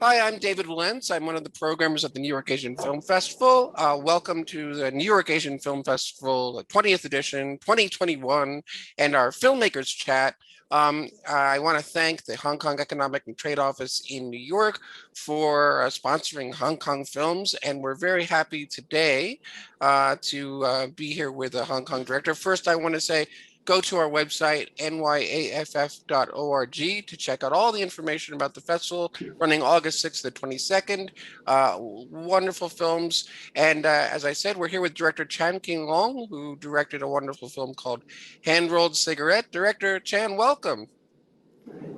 Hi, I'm David Valence. I'm one of the programmers at the New York Asian Film Festival. Welcome to the New York Asian Film Festival 20th edition, 2021, and our filmmakers chat. I want to thank the Hong Kong Economic and Trade Office in New York for sponsoring Hong Kong films, and we're very happy today to be here with a Hong Kong director. First, I want to say go to our website, NYAFF.org, to check out all the information about the festival running August 6th to 22nd. Wonderful films. And as I said, we're here with director Chan King Long, who directed a wonderful film called Hand-Rolled Cigarette. Director Chan, welcome.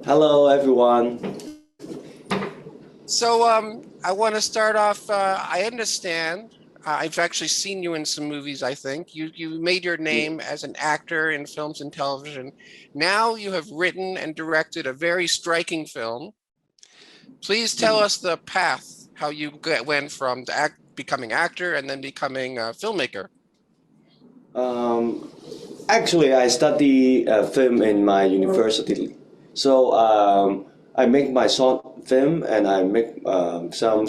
Hello, everyone. So I want to start off. I understand. I've actually seen you in some movies, I think. You made your name as an actor in films and television. Now you have written and directed a very striking film. Please tell us the path, how you went from becoming actor and then becoming a filmmaker. Um, Actually, I study film in my university. So I make my short film and I make some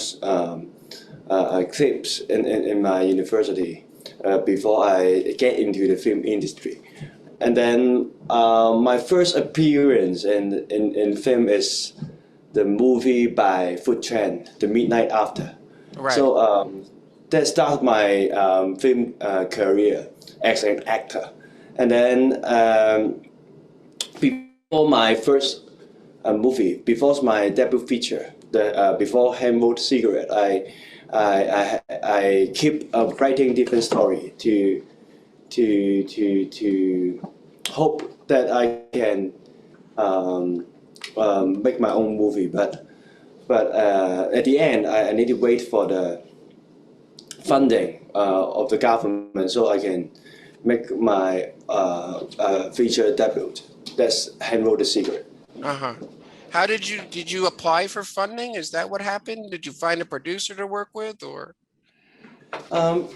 clips in my university before I get into the film industry. And then my first appearance in film is the movie by Food Chan, The Midnight After. Right. So that started my film career as an actor. And then before my first movie, before my debut feature, before Hand-Rolled Cigarette, I keep writing different story to hope that I can make my own movie. But at the end, I need to wait for the funding of the government so I can make my feature debut. That's Hand-Rolled Cigarette. Uh-huh. How did you apply for funding? Is that what happened? Did you find a producer to work with or? I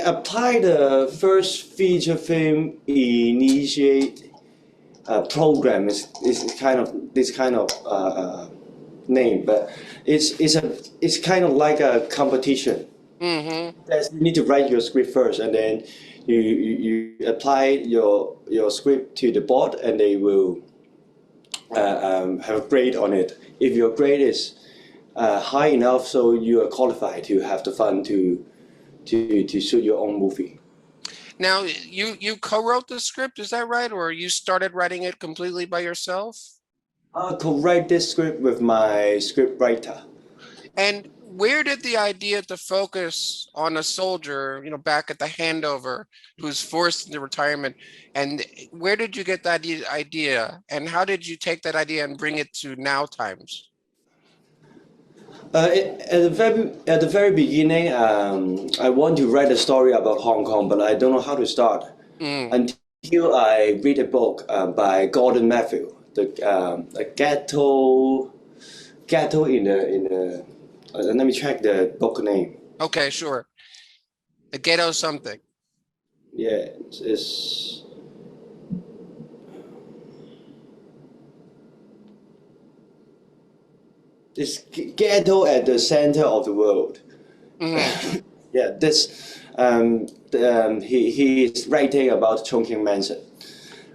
applied the first feature film initiate program is kind of this kind of name, but it's kind of like a competition. Mm-hmm. Yes, you need to write your script first, and then you apply your script to the board, and they will have a grade on it. If your grade is high enough, so you are qualified to have the fund to shoot your own movie. Now, you co-wrote the script, is that right? Or you started writing it completely by yourself? I could write this script with my script writer. And where did the idea to focus on a soldier, back at the handover, who's forced into retirement, and where did you get that idea? And how did you take that idea and bring it to now times? At the very beginning, I want to write a story about Hong Kong, but I don't know how to start Mm. until I read a book by Gordon Matthew, the ghetto in the. Let me check the book name. Okay, sure. The ghetto something. Yeah, it's this ghetto at the center of the world. Hmm. Yeah, this he is writing about Chongqing Mansion.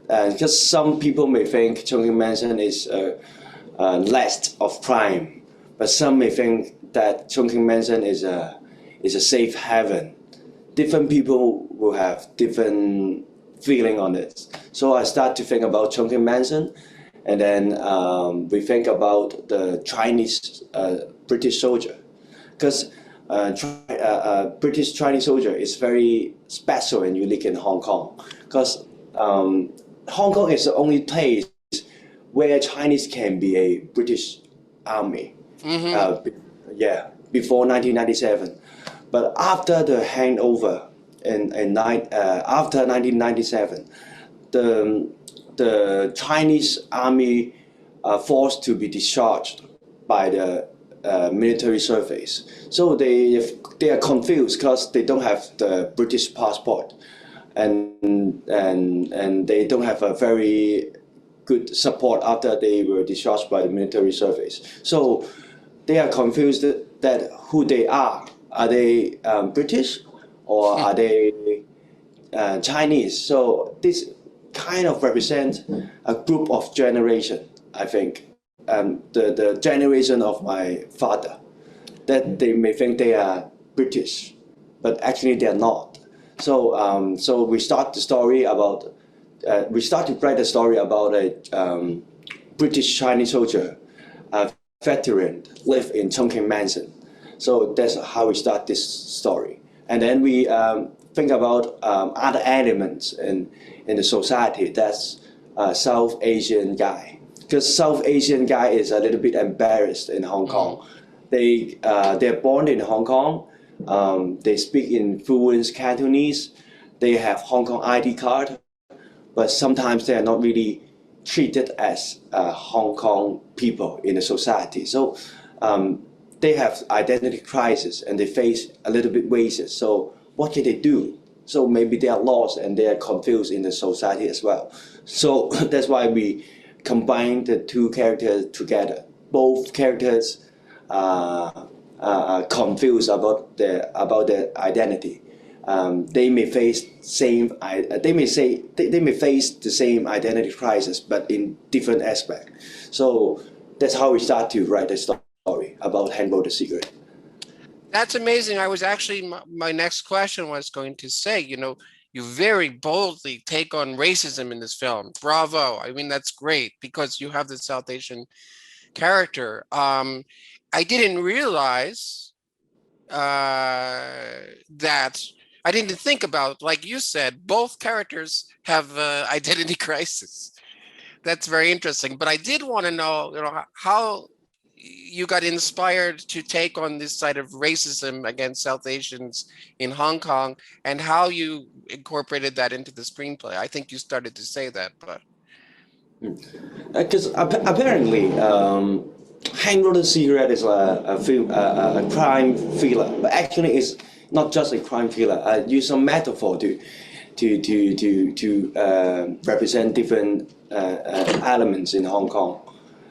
Because some people may think Chongqing Mansion is a nest of crime, but some may think that Chongqing Mansion is a safe haven. Different people will have different feeling on it. So I start to think about Chongqing Mansion, and then we think about the Chinese British soldier, because British Chinese soldier is very special and unique in Hong Kong, because Hong Kong is the only place where Chinese can be a British army. Hmm. Yeah, before 1997. But after the handover after 1997, the Chinese army are forced to be discharged by the military service. So they are confused because they don't have the British passport, and they don't have a very good support after they were discharged by the military service. So they are confused that who they are. Are they British or are they Chinese? So this kind of represents a group of generation, I think. The generation of my father, that they may think they are British, but actually they are not. So we start the story about we start to write a story about a British Chinese soldier, a veteran, live in Chongqing Mansion. So that's how we start this story, and then we think about other elements in the society. That's South Asian guy, because South Asian guy is a little bit embarrassed in Hong Kong. They're born in Hong Kong. They speak in fluent Cantonese. They have Hong Kong ID card, but sometimes they are not really treated as Hong Kong people in the society. So they have identity crisis and they face a little bit racist. So what can they do? So maybe they are lost and they are confused in the society as well. So that's why we combine the two characters together. Both characters are confused about their identity. They may face they may face the same identity crisis, but in different aspects. So that's how we start to write the story about Handle the Secret. That's amazing. I was actually, my next question was going to say, you very boldly take on racism in this film. Bravo. I mean, that's great because you have the South Asian character. I didn't realize that I didn't think about, like you said, both characters have identity crisis. That's very interesting. But I did want to know, how you got inspired to take on this side of racism against South Asians in Hong Kong and how you incorporated that into the screenplay. I think you started to say that, but because apparently Handle the Secret is a film, a crime thriller, but actually it's not just a crime thriller. I use some metaphor to represent different elements in Hong Kong.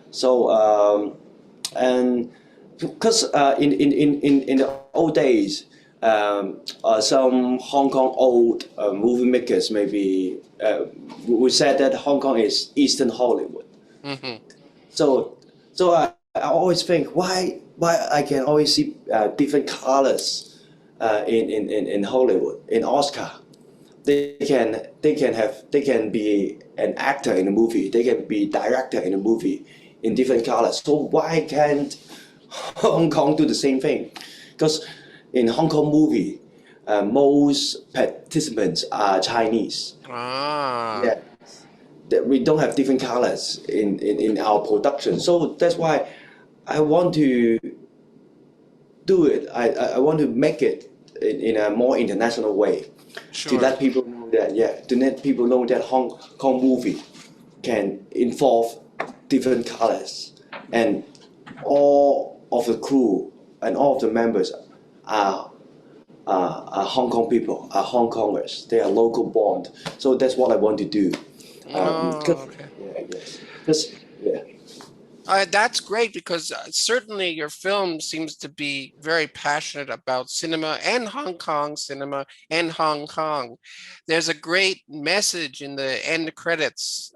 So and because in the old days, some Hong Kong old movie makers maybe would say that Hong Kong is Eastern Hollywood. Mm-hmm. So I always think why I can always see different colors in Hollywood, in Oscar. They can be an actor in a movie. They can be director in a movie in different colors. So why can't Hong Kong do the same thing? Because in Hong Kong movie, most participants are Chinese. Ah. Yeah, we don't have different colors in our production. So that's why I want to do it. I want to make it in a more international way. Sure. To let people know that Hong Kong movie can involve different colors, and all of the crew and all of the members are Hong Kong people, are Hong Kongers. They are local born. So that's what I want to do. Okay. That's great because certainly your film seems to be very passionate about cinema and Hong Kong cinema and Hong Kong. There's a great message in the end credits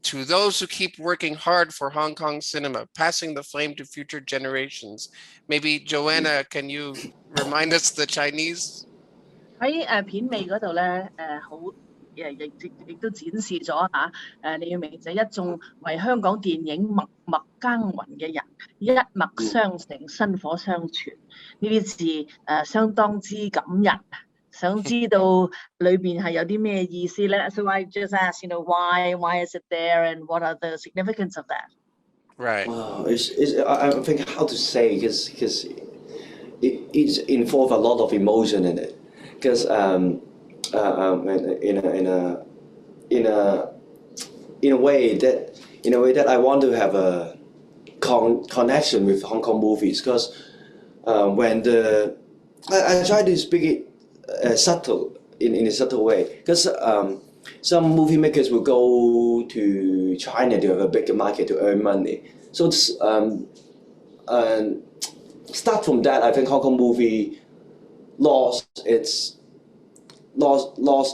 to those who keep working hard for Hong Kong cinema, passing the flame to future generations. Maybe Joanna, can you remind us the Chinese? 喺片尾嗰度咧，好亦都展示咗嚇你要明就一眾為香港電影默默耕耘嘅人，一脈相承，薪火相傳。呢啲字相當之感人。想知道裏邊係有啲咩意思咧 ？So I just ask, why is it there, and what are the significance of that? Right. I think how to say because it's involve a lot of emotion in it. Because in a way that I want to have a connection with Hong Kong movies. Because when I try to speak it subtle in a subtle way. Because some movie makers will go to China to have a bigger market to earn money. So start from that, I think Hong Kong movie lost its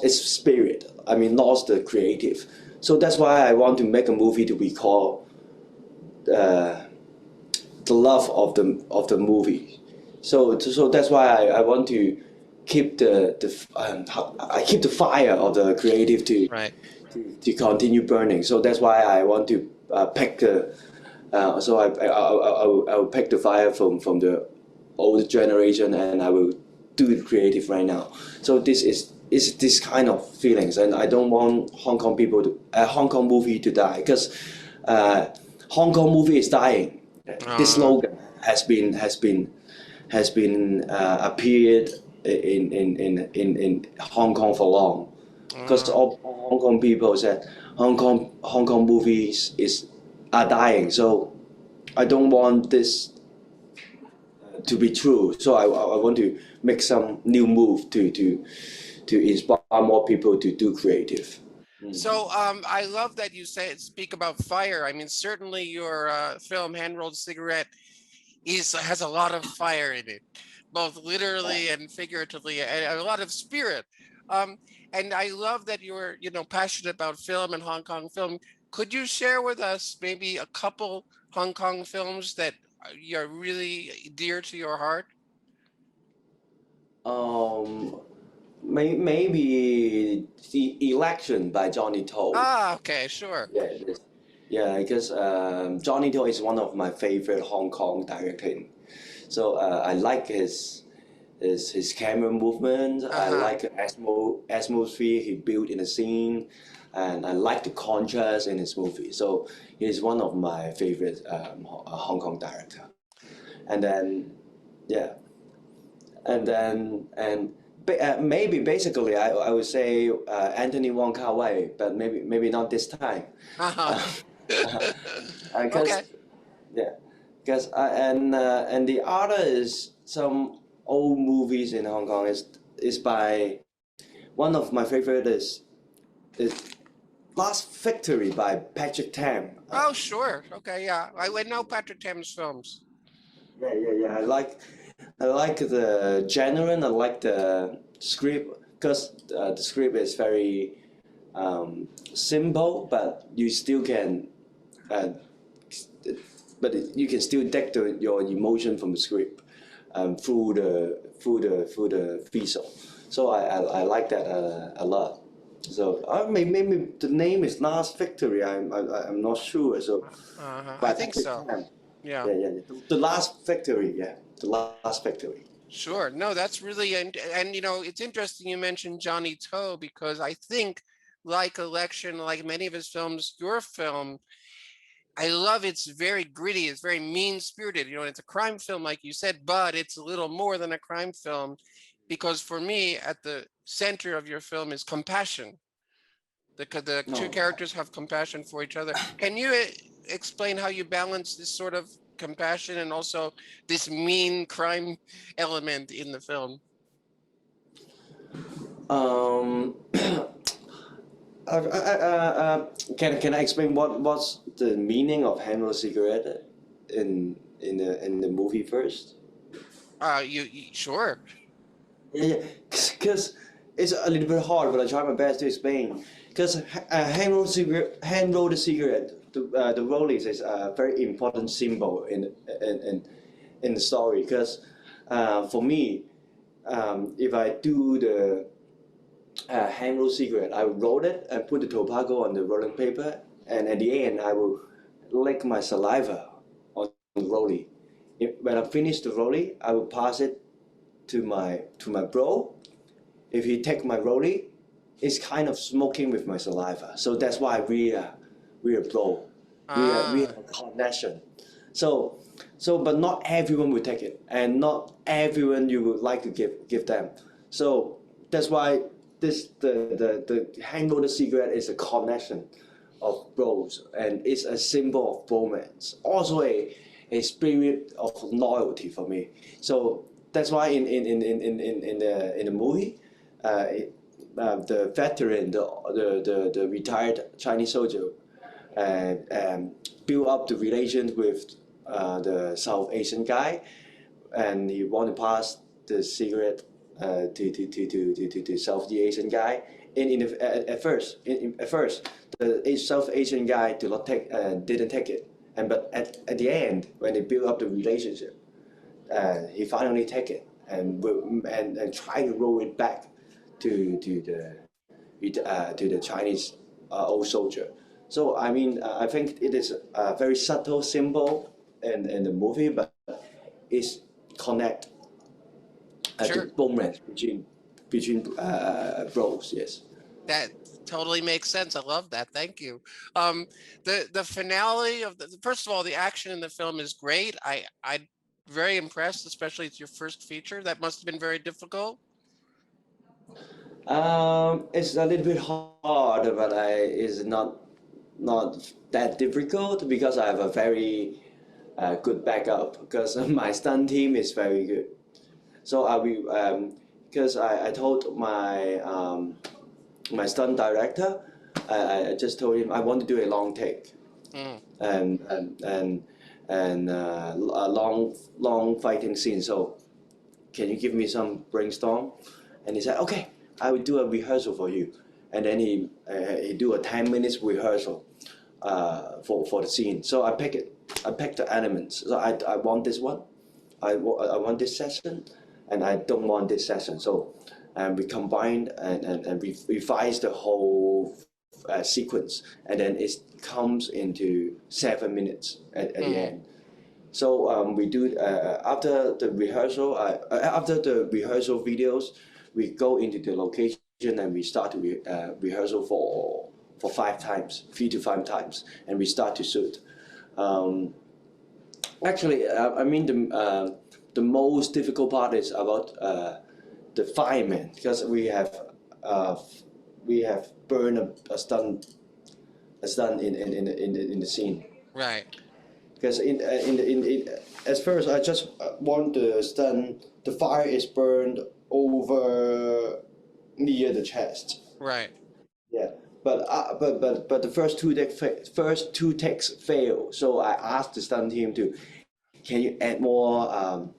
spirit. I mean, lost the creative. So that's why I want to make a movie to recall the love of the movie. So that's why I want to keep I keep the fire of the creative Right. to continue burning. So that's why I want to pick the so I will pick the fire from the old generation, and I will do the creative right now. So this is this kind of feelings, and I don't want Hong Kong people to Hong Kong movie to die, because Hong Kong movie is dying. This slogan has been appeared in Hong Kong for long, because all Hong Kong people said Hong Kong movies are dying. So I don't want this to be true. So I want to make some new move to inspire more people to do creative. So I love that you speak about fire. I mean, certainly your film Hand Rolled Cigarette has a lot of fire in it, both literally and figuratively, and a lot of spirit. Um, and I love that you're, passionate about film and Hong Kong film. Could you share with us maybe a couple Hong Kong films that are really dear to your heart? Um, Maybe the election by Johnny To. Ah, okay, sure. Yeah, yeah, because Johnny To is one of my favorite Hong Kong directing. So I like his camera movement. I Uh-huh. like the atmosphere he built in the scene, and I like the contrast in his movie. So he's one of my favorite Hong Kong director. And then, yeah, and maybe basically I would say Anthony Wong Kar Wai, but maybe not this time. Uh-huh. Because Okay. yeah, because and the other is some old movies in Hong Kong is by one of my favorite is Last Victory by Patrick Tam. Oh, sure. Okay, yeah. I would know Patrick Tam's films. Yeah. I like the genre. I like the script, because the script is very simple, but you still can, uh, you can still take your emotion from the script through the visual. So I like that a lot. So maybe the name is Last Victory. I'm not sure. So Uh-huh. I by think Patrick so. Tam. Yeah. Yeah. The Last Victory. Yeah, the Last Victory. Sure. No, that's really and it's interesting you mentioned Johnny To, because I think like Election, like many of his films, your film, I love it's very gritty, it's very mean-spirited. It's a crime film like you said, but it's a little more than a crime film, because for me at the center of your film is compassion. The two No. characters have compassion for each other. Can you explain how you balance this sort of compassion and also this mean crime element in the film? Um, can I explain what's the meaning of handle cigarette in the movie first? You sure? Yeah, because it's a little bit hard, but I try my best to explain. Because hand rolled cigarette, the rollies is a very important symbol in the story. Because for me, if I do the hand rolled cigarette, I will roll it and put the tobacco on the rolling paper, and at the end, I will lick my saliva on the rollie. When I finish the rollie, I will pass it to my bro. If he take my rollie, it's kind of smoking with my saliva. So that's why we are bro. We Ah, have a connection. So but not everyone will take it, and not everyone you would like to give them. So that's why the hangover cigarette is a connection of bros, and it's a symbol of bromance. Also a spirit of loyalty for me. So that's why in the movie, uh, the veteran, the retired Chinese soldier, build up the relations with the South Asian guy, and he want to pass the secret to South Asian guy. At first, the South Asian guy didn't take it, but at the end, when they build up the relationship, he finally take it and try to roll it back to the Chinese old soldier. So I mean, I think it is a very subtle symbol in the movie, but it's connect Sure. the bromance between bros. Yes. That totally makes sense. I love that. Thank you. The finale of first of all, the action in the film is great. I'm very impressed, especially it's your first feature. That must have been very difficult. It's a little bit hard, but it's not that difficult because I have a very good backup because my stunt team is very good. So I will because I told my stunt director, I just told him I want to do a long take and a long fighting scene. So can you give me some brainstorm? And he said, okay, I will do a rehearsal for you. And then he do a 10 minutes rehearsal for the scene. So I pick it. I pick the elements. So I want this one. I want this session, and I don't want this session. So we combined and we revise the whole sequence, and then it comes into 7 minutes at the end. So we do after the rehearsal videos, we go into the location and we start to rehearsal for 5 times, 3 to 5 times, and we start to shoot. Actually, I mean the most difficult part is about the fireman, because we have burned a stunt in the scene. Right. Because at first I just want the fire is burned over near the chest. Right. Yeah, but the first two takes fail. So I asked the stunt team can you add more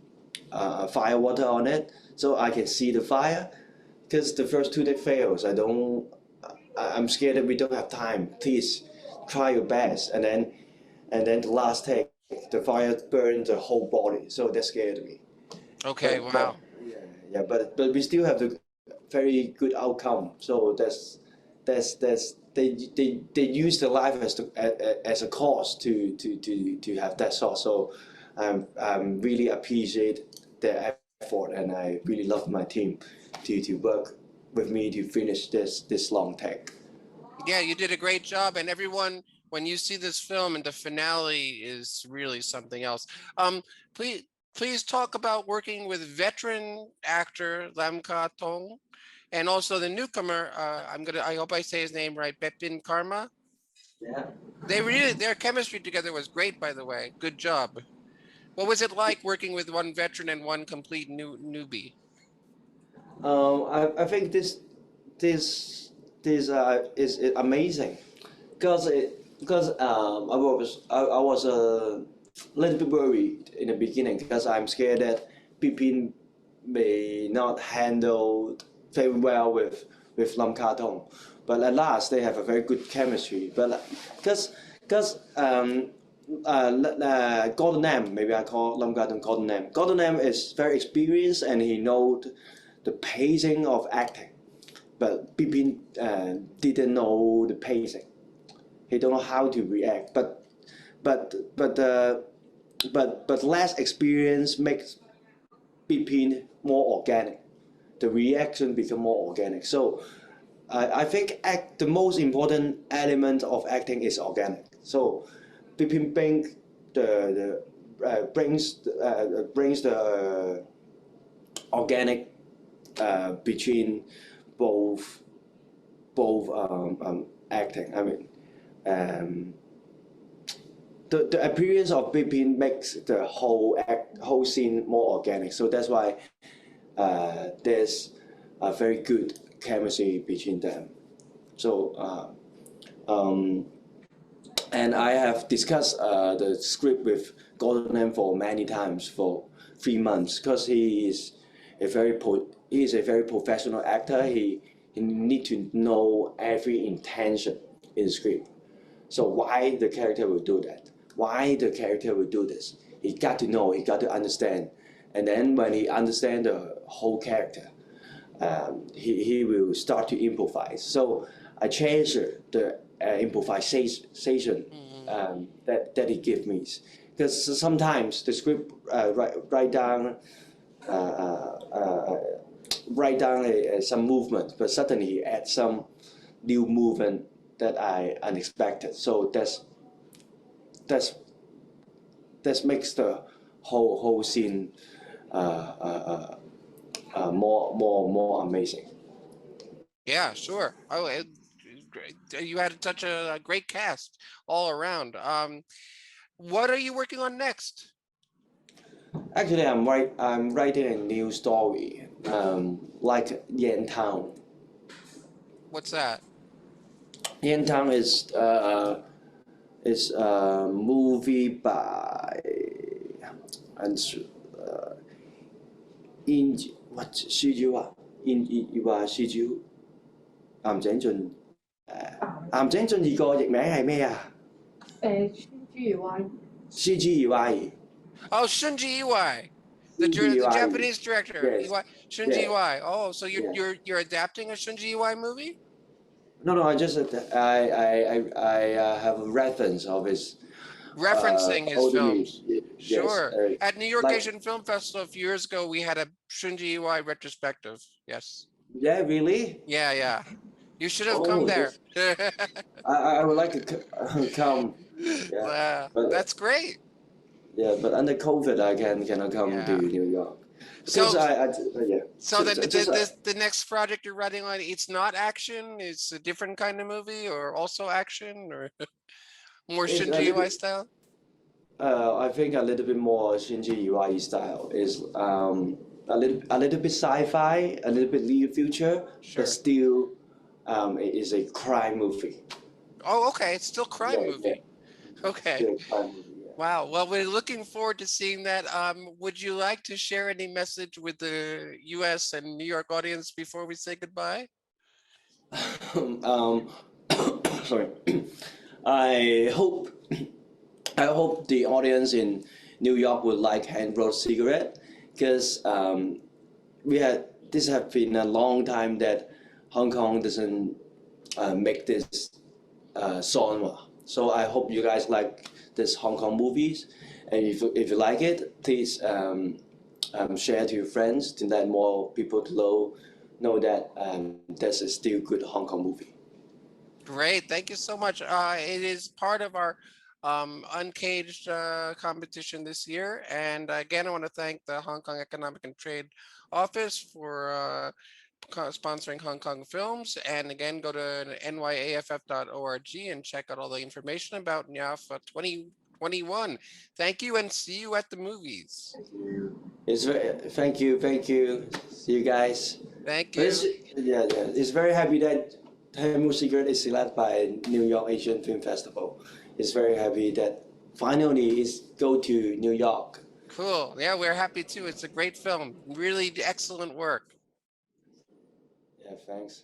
fire water on it so I can see the fire, because the first 2 takes fails. I'm scared that we don't have time. Please try your best. And then the last take, the fire burned the whole body. So that scared me. Okay. Wow. But we still have the very good outcome. So they use the life as a cause to have that sort. So I'm really appreciate their effort, and I really love my team to work with me to finish this long take. Yeah, you did a great job, and everyone, when you see this film, and the finale is really something else. Please talk about working with veteran actor Lam Ka Tung, and also the newcomer. I hope I say his name right, Pepin Karma. Yeah. Their chemistry together was great, by the way. Good job. What was it like working with one veteran and one complete newbie? I think this is amazing, because I was a little bit worried in the beginning, because I'm scared that Pipin may not handle very well with Lam Katong, but at last they have a very good chemistry. But because Gordon Lam, maybe I call Lam Katong Gordon Lam. Gordon Lam is very experienced, and he knows the pacing of acting, but Pipin didn't know the pacing. He don't know how to react. But less experience makes Pipin more organic. The reaction become more organic. So I think the most important element of acting is organic. So Pipin brings the organic between both acting. I mean, the appearance of Pipin makes the whole scene more organic. So that's why there's a very good chemistry between them. So and I have discussed the script with Gordon Lam for many times for 3 months because he is a very professional actor. He need to know every intention in the script. So why the character will do that? Why the character will do this? He got to know. He got to understand. And then when he understands the whole character, he will start to improvise. So I treasure the improvisation that he gives me, because sometimes the script write down some movement, but suddenly he adds some new movement that I unexpected. So that makes the whole scene more amazing. Yeah, sure. Oh, you had such a great cast all around. What are you working on next? Actually, I'm writing a new story, like Yan Town. What's that? Yan Town is a movie by and in what Chiu Chiu 岩井俊岩井俊二個譯名係咩啊？CGY Oh, Shunji Iwai, the Japanese director. Yes. Shunji Yeah. Iwai. Oh, so Yeah. you're adapting a Shunji Iwai movie? No, I just I have a reference of his Referencing his older films. movies. Sure. Yes, At New York like, Asian Film Festival a few years ago, we had a Shunji Iwai retrospective. Yes. yeah, really? Yeah. You should have Oh, come there. I would like to come. Yeah, but That's great. yeah, but under COVID, I cannot come to New York. So, So the next project you're writing on, it's not action. It's a different kind of movie, or also action, or more Shinji Iwai style. I think a little bit more Shinji Iwai style is a little bit sci-fi, a little bit near future, but still it is a crime movie. Oh, okay. It's still crime movie. Yeah. Okay. Still crime movie. Wow. Well, we're looking forward to seeing that. Would you like to share any message with the U.S. and New York audience before we say goodbye? Sorry. I hope the audience in New York would like hand-rolled cigarette, because this have been a long time that Hong Kong doesn't make this genre. So I hope you guys like this Hong Kong movies, and if you like it, please share to your friends to let more people to know that this is still good Hong Kong movie. Great, thank you so much. It is part of our Uncaged competition this year, and again, I want to thank the Hong Kong Economic and Trade Office for sponsoring Hong Kong films. And again, go to NYAFF.org and check out all the information about NYAFF 2021. Thank you, and see you at the movies. Thank you. See you guys. Thank you. It's very happy that Hand-Rolled Cigarette is selected by New York Asian Film Festival. It's very happy that finally it's go to New York. Cool. Yeah, we're happy too. It's a great film. Really excellent work. Yeah, thanks.